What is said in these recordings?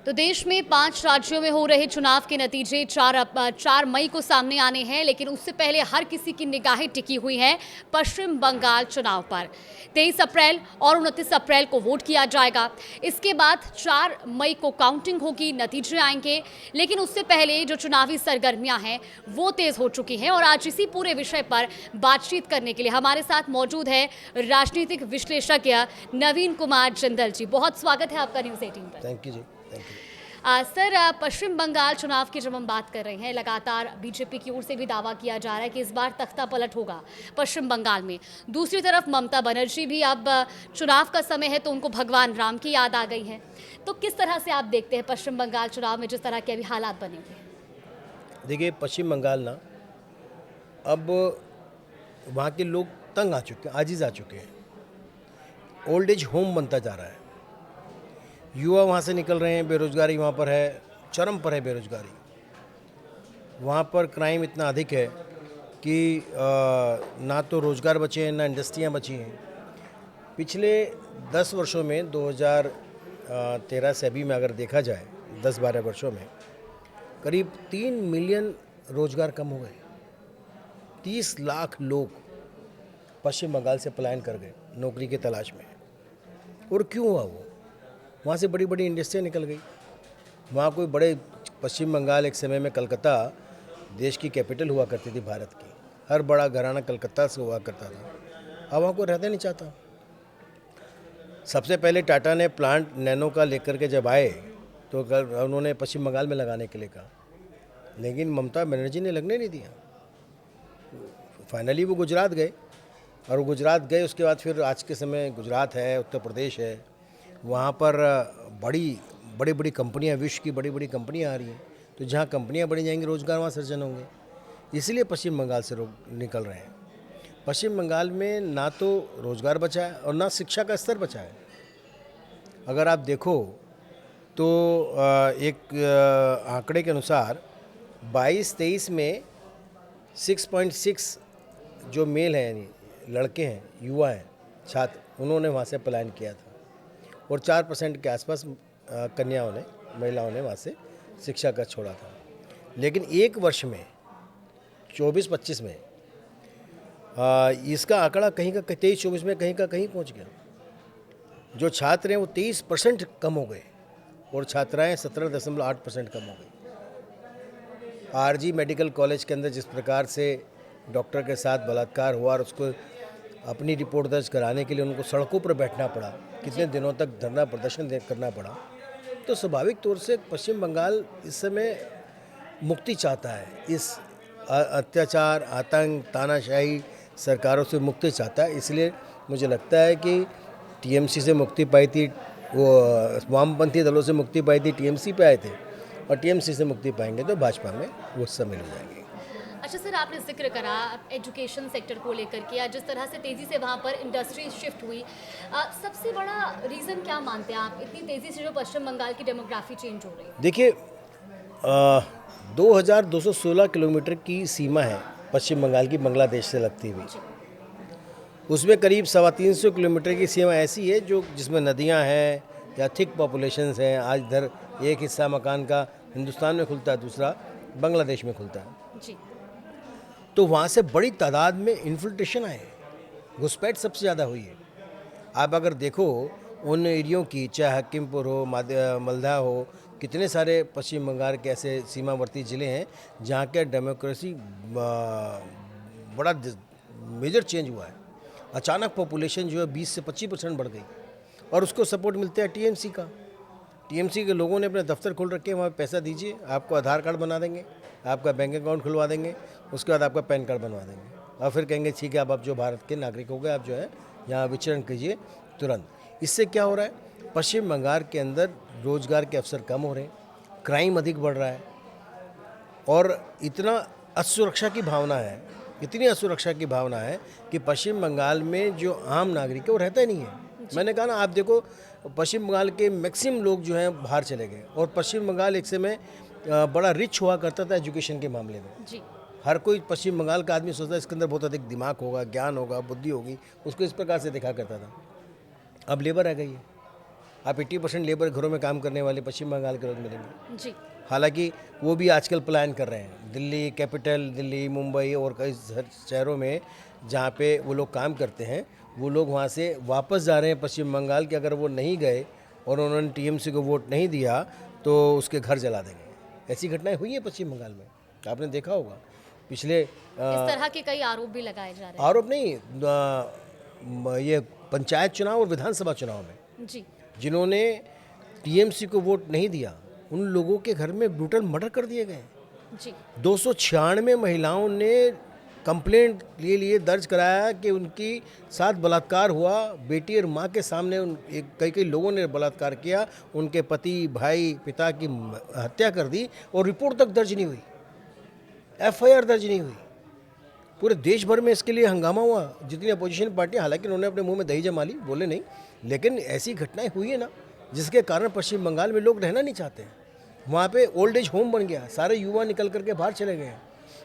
तो देश में 5 राज्यों में हो रहे चुनाव के नतीजे 4 मई को सामने आने हैं, लेकिन उससे पहले हर किसी की निगाहें टिकी हुई हैं पश्चिम बंगाल चुनाव पर। 23 अप्रैल और 29 अप्रैल को वोट किया जाएगा। इसके बाद 4 मई को काउंटिंग होगी, नतीजे आएंगे। लेकिन उससे पहले जो चुनावी सरगर्मियां हैं वो तेज हो चुकी हैं और आज इसी पूरे विषय पर बातचीत करने के लिए हमारे साथ मौजूद है राजनीतिक विश्लेषज्ञ नवीन कुमार जिंदल जी। बहुत स्वागत है आपका न्यूज़ 18 पर। Thank you ji. Sir, Paschim Bangal चुनाव की जब हम बात कर रहे हैं, लगातार बीजेपी की ओर से भी दावा किया जा रहा है कि इस बार तख्ता पलट होगा पश्चिम बंगाल में। दूसरी तरफ ममता बनर्जी भी अब चुनाव का समय है तो उनको भगवान राम की याद आ गई है। तो किस तरह से आप देखते हैं पश्चिम बंगाल चुनाव में जिस तरह के अभी हालात बने हुए हैं? देखिए, पश्चिम बंगाल ना अब वहाँ के लोग तंग आ चुके हैं, आजिज़ आ चुके हैं। ओल्ड एज होम बनता जा रहा है। युवा वहाँ से निकल रहे हैं, बेरोज़गारी वहाँ पर है, चरम पर है बेरोज़गारी। वहाँ पर क्राइम इतना अधिक है कि ना तो रोज़गार बचे हैं, ना इंडस्ट्रियाँ बची हैं। पिछले 10 वर्षों में 2013 से अभी में अगर देखा जाए, 10-12 वर्षों में करीब 3 मिलियन रोज़गार कम हो गए। 30 लाख लोग पश्चिम बंगाल से पलायन कर गए नौकरी की तलाश में। और क्यों हुआ वो? वहाँ से बड़ी बड़ी इंडस्ट्रियाँ निकल गई। वहाँ कोई बड़े पश्चिम बंगाल एक समय में कलकत्ता देश की कैपिटल हुआ करती थी भारत की। हर बड़ा घराना कलकत्ता से हुआ करता था। अब वहाँ कोई रहना नहीं चाहता। सबसे पहले टाटा ने प्लांट नैनो का लेकर के जब आए तो उन्होंने पश्चिम बंगाल में लगाने के लिए कहा, लेकिन ममता बनर्जी ने लगने नहीं दिया। फाइनली वो गुजरात गए और वो गुजरात गए, उसके बाद फिर आज के समय गुजरात है, उत्तर प्रदेश है। वहाँ पर बड़ी बड़ी कंपनियाँ, विश्व की बड़ी बड़ी कंपनियाँ आ रही हैं। तो जहाँ कंपनियाँ बढ़ी जाएंगी, रोज़गार वहाँ सृजन होंगे। इसलिए पश्चिम बंगाल से लोग निकल रहे हैं। पश्चिम बंगाल में ना तो रोज़गार बचा है और ना शिक्षा का स्तर बचा है। अगर आप देखो तो एक आंकड़े के अनुसार 22-23 में 6.6 जो मेल हैं, यानी लड़के हैं, युवा हैं, छात्र, उन्होंने वहाँ से पलायन किया था और 4% के आसपास महिलाओं ने वहाँ से शिक्षा का छोड़ा था। लेकिन एक वर्ष में 24-25 में इसका आंकड़ा कहीं का 23-24 में कहीं का कहीं पहुँच गया। जो छात्र हैं वो 23% कम हो गए और छात्राएं 17.8% कम हो गई। आरजी मेडिकल कॉलेज के अंदर जिस प्रकार से डॉक्टर के साथ बलात्कार हुआ और उसको अपनी रिपोर्ट दर्ज कराने के लिए उनको सड़कों पर बैठना पड़ा, कितने दिनों तक धरना प्रदर्शन करना पड़ा, तो स्वाभाविक तौर से पश्चिम बंगाल इस समय मुक्ति चाहता है। इस अत्याचार, आतंक, तानाशाही सरकारों से मुक्ति चाहता है। इसलिए मुझे लगता है कि टीएमसी से मुक्ति पाई थी, वो वामपंथी दलों से मुक्ति पाई थी, टीएमसी पे आए थे, और टीएमसी से मुक्ति पाएंगे तो भाजपा में वो शामिल हो जाएंगे। अच्छा सर, आपने जिक्र करा एजुकेशन सेक्टर को लेकर के, या जिस तरह से तेज़ी से वहाँ पर इंडस्ट्री शिफ्ट हुई, सबसे बड़ा रीज़न क्या मानते हैं आप इतनी तेज़ी से जो पश्चिम बंगाल की डेमोग्राफी चेंज हो रही है? देखिए, 2216 किलोमीटर की सीमा है पश्चिम बंगाल की बांग्लादेश से लगती हुई। उसमें करीब 325 किलोमीटर की सीमा ऐसी है जो जिसमें नदियां हैं या थिक पॉपुलेशंस हैं। आज इधर एक हिस्सा मकान का हिंदुस्तान में खुलता है, दूसरा बांग्लादेश में खुलता है जी। तो वहाँ से बड़ी तादाद में इन्फिल्ट्रेशन आए, घुसपैठ सबसे ज़्यादा हुई है। आप अगर देखो उन एरियो की, चाहे हकीमपुर हो, मलदा हो, कितने सारे पश्चिम बंगाल के ऐसे सीमावर्ती ज़िले हैं जहाँ के डेमोक्रेसी बड़ा मेजर चेंज हुआ है। अचानक पॉपुलेशन जो है 20 से 25% बढ़ गई और उसको सपोर्ट मिलता है टीएमसी का। टीएमसी के लोगों ने अपने दफ्तर खोल रखे हैं, वहाँ पैसा दीजिए, आपको आधार कार्ड बना देंगे, आपका बैंक अकाउंट खुलवा देंगे, उसके बाद आपका पैन कार्ड बनवा देंगे और फिर कहेंगे ठीक है, अब आप जो भारत के नागरिक हो गए, आप जो है यहाँ विचरण कीजिए तुरंत। इससे क्या हो रहा है, पश्चिम बंगाल के अंदर रोज़गार के अवसर कम हो रहे हैं, क्राइम अधिक बढ़ रहा है और इतना असुरक्षा की भावना है, इतनी असुरक्षा की भावना है कि पश्चिम बंगाल में जो आम नागरिक है वो रहता ही नहीं है। मैंने कहा ना, आप देखो पश्चिम बंगाल के मैक्सिमम लोग जो हैं बाहर चले गए और पश्चिम बंगाल एक समय बड़ा रिच हुआ करता था एजुकेशन के मामले में। जी। हर कोई पश्चिम बंगाल का आदमी सोचता है इसके अंदर बहुत अधिक दिमाग होगा, ज्ञान होगा, बुद्धि होगी, उसको इस प्रकार से देखा करता था। अब लेबर आ गई है, आप 80% लेबर घरों में काम करने वाले पश्चिम बंगाल के लोग मिलेंगे। जी। हालांकि वो भी आजकल पलायन कर रहे हैं, दिल्ली कैपिटल, दिल्ली, मुंबई और कई शहरों में जहाँ पे वो लोग काम करते हैं, वो लोग वहाँ से वापस जा रहे हैं पश्चिम बंगाल कि अगर वो नहीं गए और उन्होंने टीएमसी को वोट नहीं दिया तो उसके घर जला देंगे। ऐसी घटनाएं हुई हैं पश्चिम बंगाल में, आपने देखा होगा। पिछले इस तरह के कई आरोप भी लगाए जा रहे हैं। आरोप नहीं, ये पंचायत चुनाव और विधानसभा चुनाव में जी। जिन्होंने टीएमसी को वोट नहीं दिया उन लोगों के घर में ब्रूटल मर्डर कर दिए गए। जी। 296 महिलाओं ने कंप्लेंट ये लिए दर्ज कराया कि उनकी साथ बलात्कार हुआ, बेटी और माँ के सामने कई कई लोगों ने बलात्कार किया, उनके पति, भाई, पिता की हत्या कर दी और रिपोर्ट तक दर्ज नहीं हुई, एफआईआर दर्ज नहीं हुई। पूरे देश भर में इसके लिए हंगामा हुआ। जितनी अपोजिशन पार्टियां, हालांकि उन्होंने अपने मुंह में दही जमा ली, बोले नहीं, लेकिन ऐसी घटनाएं हुई है ना जिसके कारण पश्चिम बंगाल में लोग रहना नहीं चाहते। वहाँ पे ओल्ड एज होम बन गया, सारे युवा निकल करके बाहर चले गए हैं।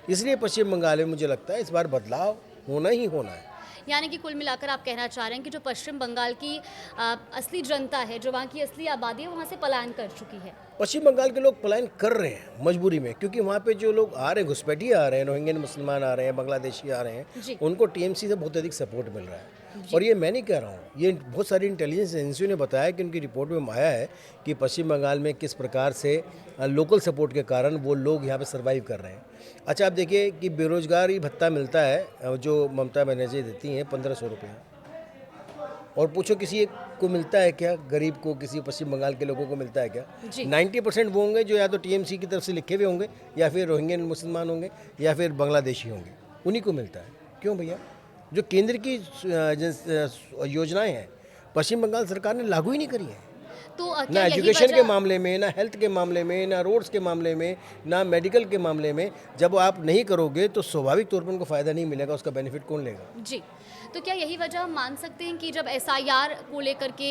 इसलिए पश्चिम बंगाल में मुझे लगता है इस बार बदलाव होना ही होना है। यानी कि कुल मिलाकर आप कहना चाह रहे हैं कि जो पश्चिम बंगाल की असली जनता है, जो वहाँ की असली आबादी है, वहाँ से पलायन कर चुकी है। पश्चिम बंगाल के लोग पलायन कर रहे हैं मजबूरी में, क्योंकि वहाँ पे जो लोग आ रहे हैं, घुसपैठिए आ रहे हैं, रोहिंग्यन मुसलमान आ रहे हैं, बांग्लादेशी आ रहे हैं, उनको टीएमसी से बहुत अधिक सपोर्ट मिल रहा है। और ये मैं नहीं कह रहा हूँ, ये बहुत सारी इंटेलिजेंस एजेंसियों ने बताया कि उनकी रिपोर्ट में आया है कि पश्चिम बंगाल में किस प्रकार से लोकल सपोर्ट के कारण वो लोग यहाँ पे सर्वाइव कर रहे हैं। अच्छा, आप देखिए कि बेरोजगारी भत्ता मिलता है जो ममता बनर्जी देती हैं 1500 रुपये, और पूछो किसी एक को मिलता है क्या? गरीब को, किसी पश्चिम बंगाल के लोगों को मिलता है क्या? 90% वो होंगे जो या तो टीएमसी की तरफ से लिखे हुए होंगे, या फिर रोहिंग्यन मुसलमान होंगे, या फिर बांग्लादेशी होंगे, उन्हीं को मिलता है। क्यों भैया? जो केंद्र की योजनाएं हैं पश्चिम बंगाल सरकार ने लागू ही नहीं करी है। तो ना एजुकेशन के मामले में, ना हेल्थ के मामले में, ना रोड्स के मामले में, ना मेडिकल के मामले में। जब आप नहीं करोगे तो स्वाभाविक तौर पर उनको फ़ायदा नहीं मिलेगा, उसका बेनिफिट कौन लेगा? जी। तो क्या यही वजह हम मान सकते हैं कि जब एसआईआर को लेकर के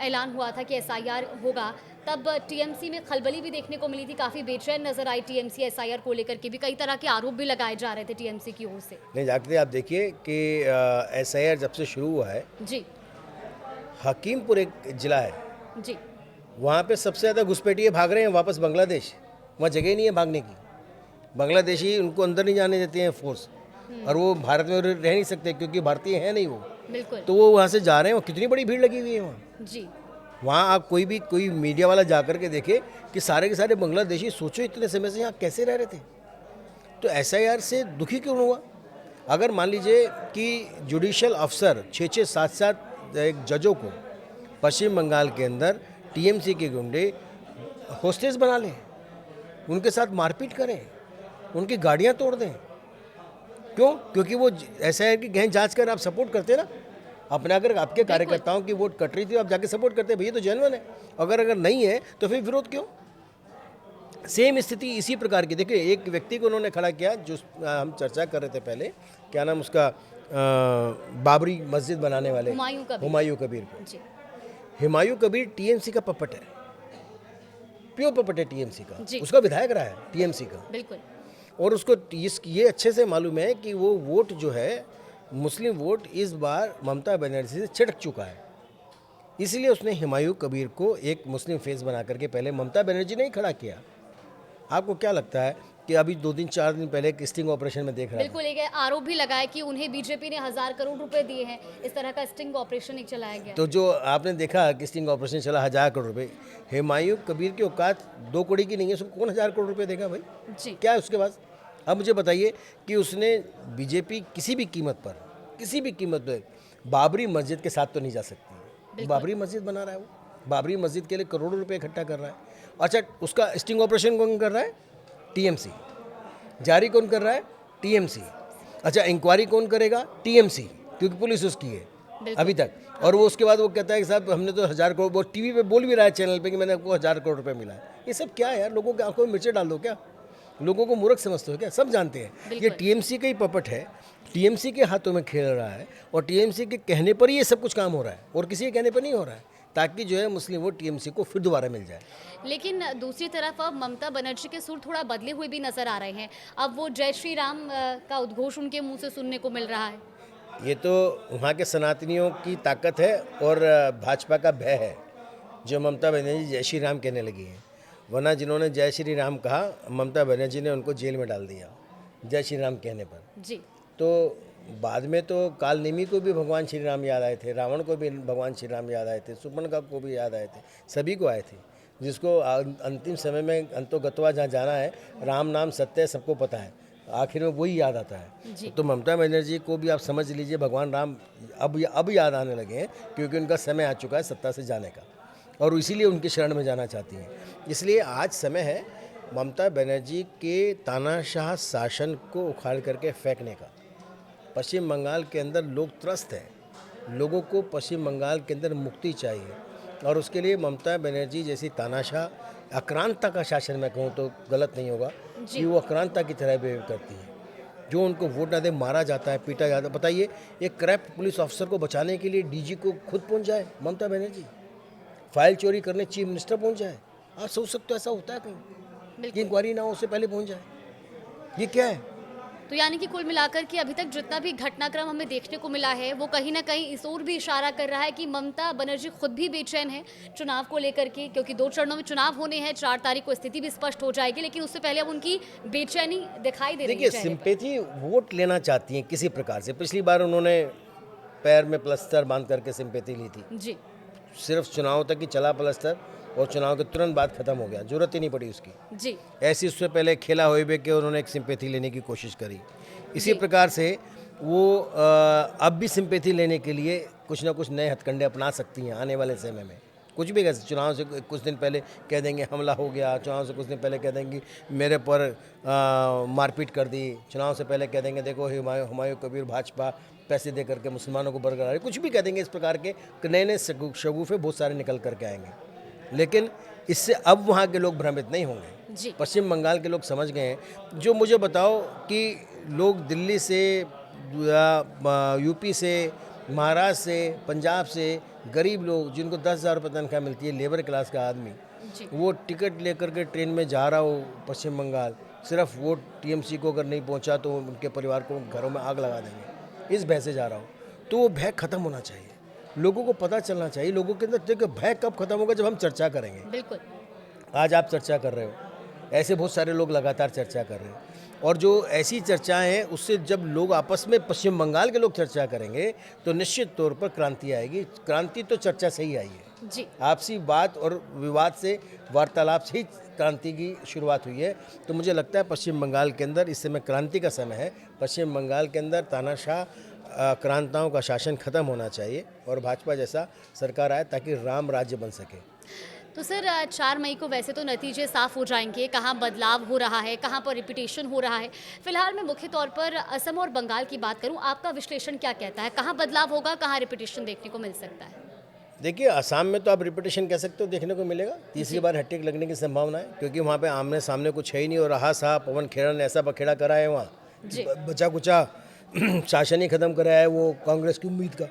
ऐलान हुआ था कि एसआईआर होगा, तब टीएमसी में खलबली भी देखने को मिली थी, काफ़ी बेचैन नजर आई टीएमसी एसआईआर को लेकर के भी, कई तरह के आरोप भी लगाए जा रहे थे टीएमसी की ओर से। नहीं, जाते आप देखिए कि एसआईआर जब से शुरू हुआ है, जी। हकीमपुर एक जिला है, जी। वहाँ पे सबसे ज़्यादा घुसपैठिए भाग रहे हैं वापस बांग्लादेश। वहाँ जगह नहीं है भागने की, बांग्लादेशी उनको अंदर नहीं जाने देते हैं फोर्स, और वो भारत में रह नहीं सकते क्योंकि भारतीय है नहीं वो। बिल्कुल। तो वो वहाँ से जा रहे हैं, कितनी बड़ी भीड़ लगी हुई है वहाँ। जी। वहाँ आप कोई मीडिया वाला जा कर के देखे कि सारे के सारे बांग्लादेशी, सोचो इतने समय से यहाँ कैसे रह रहे थे। तो एसआईआर से दुखी क्यों हुआ? अगर मान लीजिए कि जुडिशल अफसर 6-6, 7-7 एक जजों को पश्चिम बंगाल के अंदर टीएमसी के गुंडे होस्टेज बना लें, उनके साथ मारपीट करें, उनकी गाड़ियाँ तोड़ दें। क्यों? क्योंकि वो एसआईआर की गहन जांच कर आप सपोर्ट करते ना अपने, अगर आपके कार्यकर्ताओं की वोट कट रही थी आप जाके सपोर्ट करते, भैया तो जेन्युइन है। अगर नहीं है तो फिर विरोध क्यों? सेम स्थिति इसी प्रकार की। देखिए, एक व्यक्ति को उन्होंने खड़ा किया, जो हम चर्चा कर रहे थे पहले, क्या नाम उसका, बाबरी मस्जिद बनाने वाले हुमायूं कबीर को। हुमायूं कबीर टीएमसी का पपट है, प्योर पपट है टीएमसी का, उसका विधायक रहा है टीएमसी का। बिल्कुल। और उसको ये अच्छे से मालूम है कि वो वोट जो है, मुस्लिम वोट, इस बार ममता बनर्जी से छिटक चुका है। इसलिए उसने हुमायूं कबीर को एक मुस्लिम फेस बना करके पहले ममता बनर्जी ने ही खड़ा किया। आपको क्या लगता है कि अभी 2-4 दिन पहले एक स्टिंग ऑपरेशन में देख रहा है, बिल्कुल, एक आरोप भी लगाया कि उन्हें बीजेपी ने 1000 करोड़ रुपए दिए हैं, इस तरह का स्टिंग ऑपरेशन एक चलाया गया। तो जो आपने देखा कि स्टिंग ऑपरेशन चला 1000 करोड़ रुपए, हुमायूं कबीर की औकात 2 कौड़ी की नहीं है, उसको कौन 1000 करोड़ रुपए देगा भाई? जी। क्या है उसके पास? अब मुझे बताइए कि उसने बीजेपी किसी भी कीमत पर बाबरी मस्जिद के साथ तो नहीं जा सकती। बाबरी मस्जिद बना रहा है वो, बाबरी मस्जिद के लिए करोड़ों रुपए इकट्ठा कर रहा है। अच्छा, उसका स्टिंग ऑपरेशन कौन कर रहा है? टीएमसी। जारी कौन कर रहा है? टीएमसी। अच्छा, इंक्वायरी कौन करेगा? टीएमसी, क्योंकि पुलिस उसकी है अभी तक। और वो उसके बाद वो कहता है कि साहब हमने तो 1000 करोड़, वो टीवी पे बोल भी रहा है चैनल पे कि मैंने आपको 1000 करोड़ रुपए मिला है। ये सब क्या है यार? लोगों के आंखों में मिर्ची डाल दो क्या? लोगों को मूर्ख समझते हो क्या? सब जानते हैं ये टीएमसी का ही पपट है, टीएमसी के हाथों में खेल रहा है, और टीएमसी के कहने पर ही ये सब कुछ काम हो रहा है, और किसी के कहने पर नहीं हो रहा है, ताकि जो है मुस्लिम वोट टीएमसी को फिर दोबारा मिल जाए। लेकिन दूसरी तरफ अब ममता बनर्जी के सुर थोड़ा बदले हुए भी नजर आ रहे हैं। अब वो जय श्री राम का उद्घोष उनके मुंह से सुनने को मिल रहा है। ये तो वहाँ के सनातनियों की ताकत है और भाजपा का भय है। जो ममता बनर्जी जय श्री राम कहने लगी हैं। वरना जिन्होंने जय श्री राम कहा, ममता बनर्जी ने उनको जेल में डाल दिया जय श्री राम कहने पर। जी। तो बाद में तो कालनेमी को भी भगवान श्री राम याद आए थे, रावण को भी भगवान श्री राम याद आए थे, सुपर्णखा को भी याद आए थे, सभी को आए थे। जिसको अंतिम समय में अंतोगत्वा जहाँ जाना है, राम नाम सत्य है, सबको पता है, आखिर में वही याद आता है। तो ममता बनर्जी को भी आप समझ लीजिए भगवान राम अब याद आने लगे हैं, क्योंकि उनका समय आ चुका है सत्ता से जाने का, और इसीलिए उनकी शरण में जाना चाहती हैं। इसलिए आज समय है ममता बनर्जी के तानाशाह शासन को उखाड़ करके फेंकने का। पश्चिम बंगाल के अंदर लोग त्रस्त हैं, लोगों को पश्चिम बंगाल के अंदर मुक्ति चाहिए, और उसके लिए ममता बनर्जी जैसी तानाशाह आक्रांता का शासन, मैं कहूँ तो गलत नहीं होगा कि वो आक्रांता की तरह बिहेव करती है। जो उनको वोट ना दे मारा जाता है, पीटा जाता है। बताइए, एक करप्ट पुलिस ऑफिसर को बचाने के लिए डीजी को खुद पहुंच जाए ममता बनर्जी, फाइल चोरी करने चीफ मिनिस्टर पहुंच जाए। आप सोच सकते हो ऐसा होता है कहीं कि इंक्वायरी ना हो उससे पहले पहुंच जाए? ये क्या है? तो यानी कि कुल मिलाकर के अभी तक जितना भी घटनाक्रम हमें देखने को मिला है, वो कहीं ना कहीं इस ओर भी इशारा कर रहा है कि ममता बनर्जी खुद भी बेचैन है चुनाव को लेकर के, क्योंकि 2 चरणों में चुनाव होने हैं, 4 तारीख को स्थिति भी स्पष्ट हो जाएगी, लेकिन उससे पहले अब उनकी बेचैनी दिखाई दे रही है। देखिए, सिंपैथी वोट लेना चाहती हैं किसी प्रकार से। पिछली बार उन्होंने पैर में प्लास्टर बांध करके सिंपैथी ली थी। जी। सिर्फ चुनाव तक ही चला प्लास्टर, और चुनाव के तुरंत बाद खत्म हो गया, जरूरत ही नहीं पड़ी उसकी। जी। ऐसी उससे पहले खेला हुए भी कि उन्होंने एक सिंपैथी लेने की कोशिश करी। इसी प्रकार से वो अब भी सिंपैथी लेने के लिए कुछ ना कुछ नए हथकंडे अपना सकती हैं आने वाले समय में। कुछ भी कैसे, चुनाव से कुछ दिन पहले कह देंगे हमला हो गया, चुनाव से कुछ दिन पहले कह देंगे मेरे पर मारपीट कर दी, चुनाव से पहले कह देंगे देखो हुमायूं कबीर भाजपा पैसे दे करके मुसलमानों को बरकरार, कुछ भी कह देंगे। इस प्रकार के नए नए शगुफे बहुत सारे निकल करके आएंगे, लेकिन इससे अब वहाँ के लोग भ्रमित नहीं होंगे। पश्चिम बंगाल के लोग समझ गए हैं। जो मुझे बताओ कि लोग दिल्ली से, यूपी से, महाराष्ट्र से, पंजाब से, गरीब लोग जिनको 10,000 रुपये तनख्वाह मिलती है, लेबर क्लास का आदमी, वो टिकट लेकर के ट्रेन में जा रहा हो पश्चिम बंगाल, सिर्फ वोट टीएमसी को अगर नहीं पहुंचा तो उनके परिवार को घरों में आग लगा देंगे, इस भय से जा रहा हो। तो वो भय खत्म होना चाहिए, लोगों को पता चलना चाहिए। लोगों के अंदर देखो, भय कब खत्म होगा? जब हम चर्चा करेंगे। बिल्कुल। आज आप चर्चा कर रहे हो, ऐसे बहुत सारे लोग लगातार चर्चा कर रहे हैं, और जो ऐसी चर्चाएं हैं उससे जब लोग आपस में, पश्चिम बंगाल के लोग चर्चा करेंगे तो निश्चित तौर पर क्रांति आएगी। क्रांति तो चर्चा से ही आई है जी। आपसी बात और विवाद से, वार्तालाप से ही क्रांति की शुरुआत हुई है। तो मुझे लगता है पश्चिम बंगाल के अंदर इस समय क्रांति का समय है। पश्चिम बंगाल के अंदर तानाशाह क्रांताओं का शासन खत्म होना चाहिए और भाजपा जैसा सरकार आए ताकि राम राज्य बन सके। तो सर 4 मई को वैसे तो नतीजे साफ हो जाएंगे, कहाँ बदलाव हो रहा है, कहाँ पर रिपीटेशन हो रहा है। फिलहाल मैं मुख्य तौर पर असम और बंगाल की बात करूँ, आपका विश्लेषण क्या कहता है, कहाँ बदलाव होगा, कहाँ रिपीटेशन देखने को मिल सकता है? देखिए, असम में तो आप रिपीटेशन कह सकते हो, देखने को मिलेगा। तीसरी बार हैट्रिक लगने की संभावना है, क्योंकि वहाँ पे आमने सामने कुछ है ही नहीं, और रहा साहब पवन खेड़ा ने ऐसा बखेड़ा करा है वहाँ, बचा कुचा शासन ही खत्म करा है वो कांग्रेस की उम्मीद का।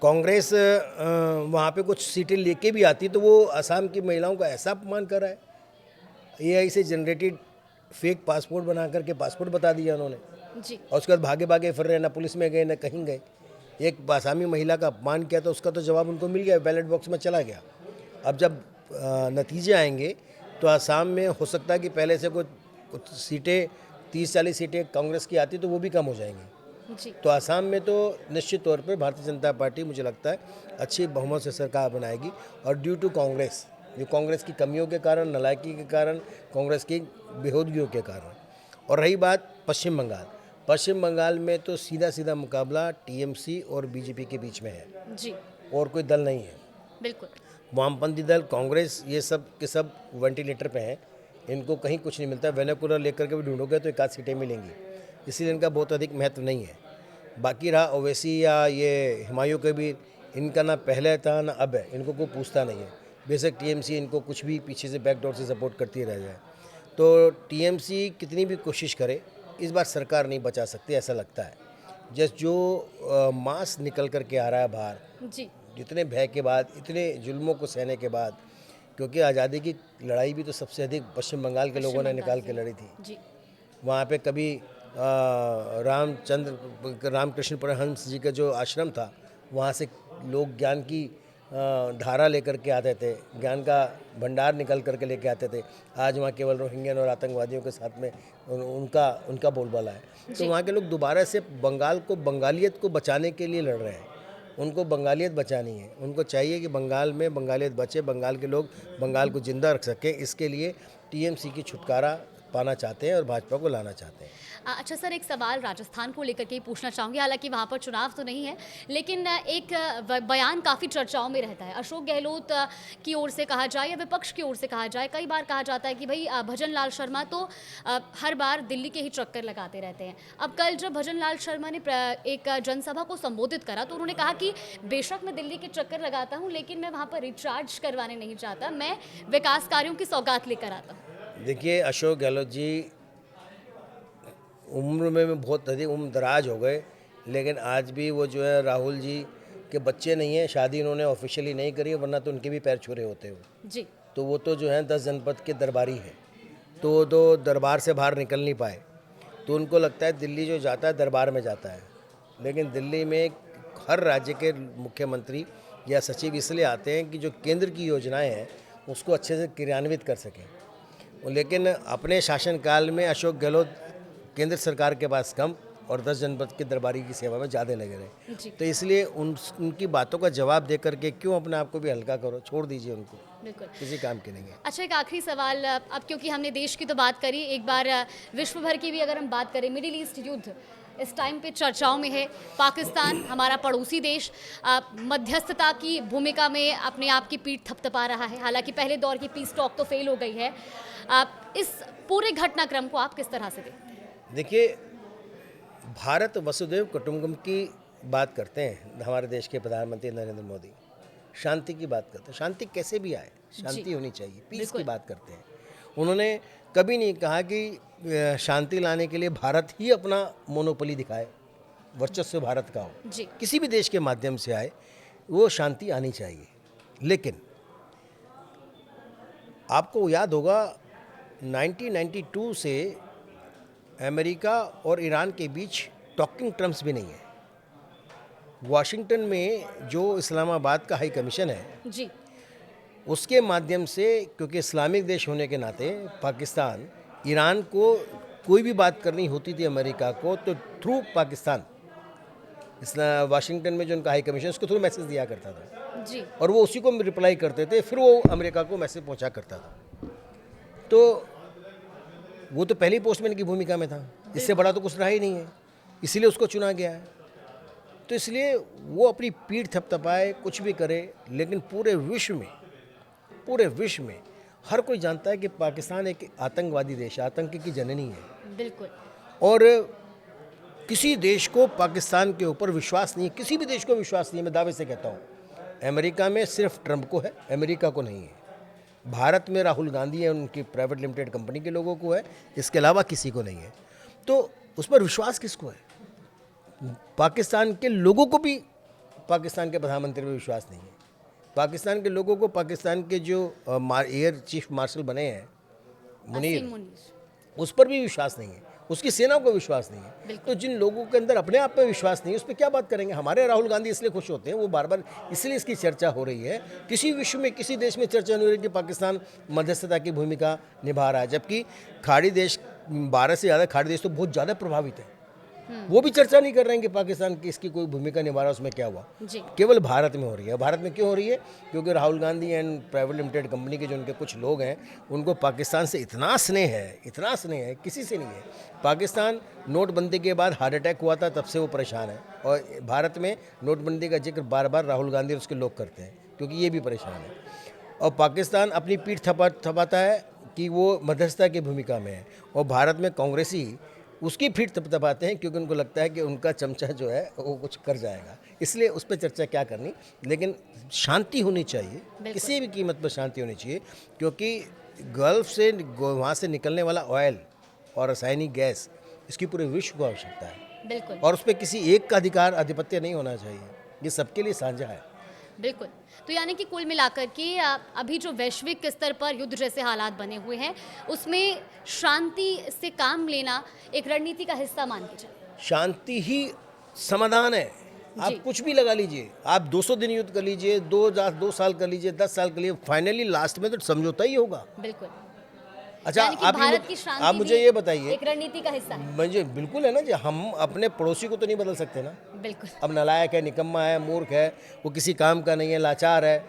कांग्रेस वहाँ पे कुछ सीटें लेके भी आती तो वो असम की महिलाओं का ऐसा अपमान कर रहा है। एआई से जनरेटेड फेक पासपोर्ट बना करके पासपोर्ट बता दिया उन्होंने जी। और उसके बाद भागे भागे फिर रहे, ना पुलिस में गए ना कहीं गए। एक आसामी महिला का अपमान किया तो उसका तो जवाब उनको मिल गया, बैलेट बॉक्स में चला गया। अब जब नतीजे आएंगे तो आसाम में हो सकता है कि पहले से कुछ सीटें 30-40 सीटें कांग्रेस की आती तो वो भी कम हो जाएंगी जी। तो आसाम में तो निश्चित तौर पर भारतीय जनता पार्टी मुझे लगता है अच्छी बहुमत से सरकार बनाएगी। और ड्यू टू कांग्रेस, जो कांग्रेस की कमियों के कारण, नालायकी के कारण, कांग्रेस की बेहूदगियों के कारण। और रही बात पश्चिम बंगाल में तो सीधा सीधा मुकाबला टीएमसी और बीजेपी के बीच में है जी। और कोई दल नहीं है। बिल्कुल। वामपंथी दल, कांग्रेस, ये सब के सब वेंटिलेटर पे हैं, इनको कहीं कुछ नहीं मिलता। वेनेकुलर लेकर के भी ढूंढोगे तो 1 सीटें मिलेंगी, इसीलिए इनका बहुत अधिक महत्व नहीं है। बाकी रहा ओवैसी या ये हुमायूं कबीर, इनका ना पहले था ना अब है, इनको कोई पूछता नहीं है। बेशक टीएमसी इनको कुछ भी पीछे से बैकडोर से सपोर्ट करती रह जाए, तो टीएमसी कितनी भी कोशिश करे इस बार सरकार नहीं बचा सकती, ऐसा लगता है। जस्ट जो मास निकल कर के आ रहा है बाहर जी। जितने भय के बाद, इतने जुल्मों को सहने के बाद, क्योंकि आज़ादी की लड़ाई भी तो सबसे अधिक पश्चिम बंगाल के लोगों ने निकाल के लड़ी थी जी। वहाँ पे कभी रामकृष्ण परमहंस जी का जो आश्रम था, वहाँ से लोग ज्ञान की धारा लेकर के आते थे, ज्ञान का भंडार निकल करके लेके आते थे। आज वहाँ केवल रोहिंग्यन और आतंकवादियों के साथ में उनका बोलबाला है। तो वहाँ के लोग दोबारा से बंगाल को, बंगालियत को बचाने के लिए लड़ रहे हैं। उनको बंगालियत बचानी है, उनको चाहिए कि बंगाल में बंगालियत बचे, बंगाल के लोग बंगाल को ज़िंदा रख सकें। इसके लिए टीएमसी की छुटकारा पाना चाहते हैं और भाजपा को लाना चाहते हैं। अच्छा सर, एक सवाल राजस्थान को लेकर के पूछना चाहूँगी। हालांकि वहाँ पर चुनाव तो नहीं है, लेकिन एक बयान काफ़ी चर्चाओं में रहता है। अशोक गहलोत की ओर से कहा जाए या विपक्ष की ओर से कहा जाए, कई बार कहा जाता है कि भाई भजन लाल शर्मा तो हर बार दिल्ली के ही चक्कर लगाते रहते हैं। अब कल जब भजन लाल शर्मा ने एक जनसभा को संबोधित करा तो उन्होंने कहा कि बेशक मैं दिल्ली के चक्कर लगाता हूँ, लेकिन मैं वहाँ पर रिचार्ज करवाने नहीं चाहता, मैं विकास कार्यों की सौगात लेकर आता हूँ। देखिए, अशोक गहलोत जी उम्र में बहुत अधिक उम्र दराज हो गए, लेकिन आज भी वो जो है राहुल जी के बच्चे नहीं हैं। शादी उन्होंने ऑफिशियली नहीं करी है, वरना तो उनके भी पैर छुरे होते हो जी। तो वो तो जो है 10 जनपद के दरबारी है, तो वो तो दरबार से बाहर निकल नहीं पाए। तो उनको लगता है दिल्ली जो जाता है दरबार में जाता है, लेकिन दिल्ली में हर राज्य के मुख्यमंत्री या सचिव इसलिए आते हैं कि जो केंद्र की योजनाएं हैं उसको अच्छे से क्रियान्वित कर सकें। लेकिन अपने शासनकाल में अशोक गहलोत केंद्र सरकार के पास कम और 10 जनपद के दरबारी की सेवा में ज़्यादा लगे रहे। तो इसलिए उनकी बातों का जवाब दे करके क्यों अपने आप को भी हल्का करो, छोड़ दीजिए उनको, बिल्कुल किसी काम के नहीं है। अच्छा, एक आखिरी सवाल, अब क्योंकि हमने देश की तो बात करी, एक बार विश्व भर की भी अगर हम बात करें, मिडिल ईस्ट युद्ध इस टाइम पे चर्चाओं में है। पाकिस्तान हमारा पड़ोसी देश मध्यस्थता की भूमिका में अपने आप की पीठ थपथपा रहा है। हालांकि पहले दौर की पीस टॉक तो फेल हो गई है। इस पूरे घटनाक्रम को आप किस तरह से देखते हैं? देखिए, भारत वसुधैव कुटुंबकम की बात करते हैं हमारे देश के प्रधानमंत्री नरेंद्र मोदी, शांति की बात करते हैं। शांति कैसे भी आए, शांति होनी चाहिए, पीस की बात करते हैं। उन्होंने कभी नहीं कहा कि शांति लाने के लिए भारत ही अपना मोनोपोली दिखाए, वर्चस्व भारत का हो। किसी भी देश के माध्यम से आए, वो शांति आनी चाहिए। लेकिन आपको याद होगा 1992 से अमेरिका और ईरान के बीच टॉकिंग टर्म्स भी नहीं है। वॉशिंगटन में जो इस्लामाबाद का हाई कमीशन है जी, उसके माध्यम से, क्योंकि इस्लामिक देश होने के नाते पाकिस्तान, ईरान को कोई भी बात करनी होती थी अमेरिका को, तो थ्रू पाकिस्तान वाशिंगटन में जो उनका हाई कमीशन उसको थ्रू मैसेज दिया करता था जी, और वो उसी को रिप्लाई करते थे, फिर वो अमेरिका को मैसेज पहुंचा करता था। तो वो तो पहली पोस्टमैन की भूमिका में था, इससे बड़ा तो कुछ रहा ही नहीं है, इसीलिए उसको चुना गया है। तो इसलिए वो अपनी पीठ थपथपाए, कुछ भी करे, लेकिन पूरे विश्व में हर कोई जानता है कि पाकिस्तान एक आतंकवादी देश, आतंक की जननी है। बिल्कुल। और किसी देश को पाकिस्तान के ऊपर विश्वास नहीं है, किसी भी देश को विश्वास नहीं है, मैं दावे से कहता हूँ। अमेरिका में सिर्फ ट्रंप को है, अमेरिका को नहीं है। भारत में राहुल गांधी है, उनकी प्राइवेट लिमिटेड कंपनी के लोगों को है, इसके अलावा किसी को नहीं है। तो उस पर विश्वास किसको है? पाकिस्तान के लोगों को भी पाकिस्तान के प्रधानमंत्री पर विश्वास नहीं है। पाकिस्तान के लोगों को, पाकिस्तान के जो एयर चीफ मार्शल बने हैं मुनीर, उस पर भी विश्वास नहीं है, उसकी सेना को विश्वास नहीं है। तो जिन लोगों के अंदर अपने आप पर विश्वास नहीं है, उस पर क्या बात करेंगे? हमारे राहुल गांधी इसलिए खुश होते हैं, वो बार बार इसलिए इसकी चर्चा हो रही है। किसी विश्व में, किसी देश में चर्चा नहीं हो रही कि पाकिस्तान मध्यस्थता की भूमिका निभा रहा है, जबकि खाड़ी देश, 12 से ज़्यादा खाड़ी देश तो बहुत ज़्यादा प्रभावित है, वो भी चर्चा नहीं कर रहे हैं कि पाकिस्तान की इसकी कोई भूमिका निभा रहा है, उसमें क्या हुआ। केवल भारत में हो रही है। भारत में क्यों हो रही है? क्योंकि Rahul Gandhi and private limited company के जो उनके कुछ लोग हैं, उनको पाकिस्तान से इतना स्नेह है, किसी से नहीं है। पाकिस्तान नोटबंदी के बाद हार्ट अटैक हुआ था, तब से वो परेशान है, और भारत में नोटबंदी का जिक्र बार बार राहुल गांधी और उसके लोग करते हैं, क्योंकि ये भी परेशान है। और पाकिस्तान अपनी पीठ थपाता है कि वो मध्यस्थता की भूमिका में है, और भारत में कांग्रेसी उसकी पीठ थपथपाते हैं, क्योंकि उनको लगता है कि उनका चमचा जो है वो कुछ कर जाएगा। इसलिए उस पर चर्चा क्या करनी, लेकिन शांति होनी चाहिए, किसी भी कीमत पर शांति होनी चाहिए, क्योंकि गल्फ से, वहाँ से निकलने वाला ऑयल और रासायनिक गैस, इसकी पूरे विश्व को आवश्यकता है। बिल्कुल। और उस पर किसी एक का अधिकार, आधिपत्य नहीं होना चाहिए, ये सबके लिए साझा है। बिल्कुल। तो यानी कि कुल मिलाकर के अभी जो वैश्विक स्तर पर युद्ध जैसे हालात बने हुए हैं, उसमें शांति से काम लेना एक रणनीति का हिस्सा मान के चलिए। शांति ही समाधान है, आप जी। कुछ भी लगा लीजिए, आप 200 दिन युद्ध कर लीजिए, 2 साल कर लीजिए, 10 साल कर लीजिए, फाइनली लास्ट में तो समझौता ही होगा। बिल्कुल। अच्छा, यानी कि आप भारत की आप शांति मुझे भी ये बताइए, एक रणनीति का हिस्सा है। मुझे बिल्कुल है ना जी, हम अपने पड़ोसी को तो नहीं बदल सकते ना। बिल्कुल। अब नालायक है, निकम्मा है, मूर्ख है, वो किसी काम का नहीं है, लाचार है,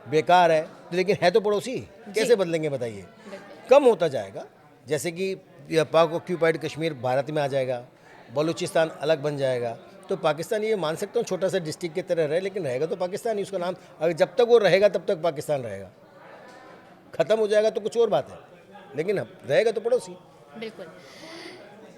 बेकार है, लेकिन है तो पड़ोसी, कैसे बदलेंगे बताइए? बिल्कुल। कम होता जाएगा, जैसे कि ये पाक ऑक्यूपाइड कश्मीर भारत में आ जाएगा, बलूचिस्तान अलग बन जाएगा, तो पाकिस्तान ये मान सकता हूँ छोटा सा डिस्ट्रिक्ट की तरह रहे, लेकिन रहेगा तो पाकिस्तान ही, उसका नाम अगर जब तक वो रहेगा तब तक पाकिस्तान रहेगा। ख़त्म हो जाएगा तो कुछ और बात है, लेकिन रहेगा तो पड़ोसी। बिल्कुल।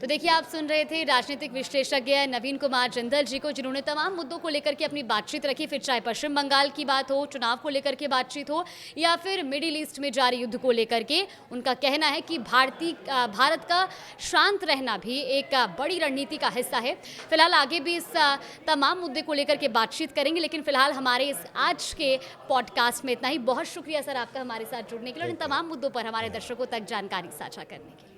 तो देखिए, आप सुन रहे थे राजनीतिक विश्लेषज्ञ नवीन कुमार जिंदल जी को, जिन्होंने तमाम मुद्दों को लेकर के अपनी बातचीत रखी, फिर चाहे पश्चिम बंगाल की बात हो, चुनाव को लेकर के बातचीत हो, या फिर मिडिल ईस्ट में जारी युद्ध को लेकर के। उनका कहना है कि भारत का शांत रहना भी एक बड़ी रणनीति का हिस्सा है। फिलहाल आगे भी इस तमाम मुद्दे को लेकर के बातचीत करेंगे, लेकिन फिलहाल हमारे इस आज के पॉडकास्ट में इतना ही। बहुत शुक्रिया सर आपका हमारे साथ जुड़ने के लिए और इन तमाम मुद्दों पर हमारे दर्शकों तक जानकारी साझा करने की।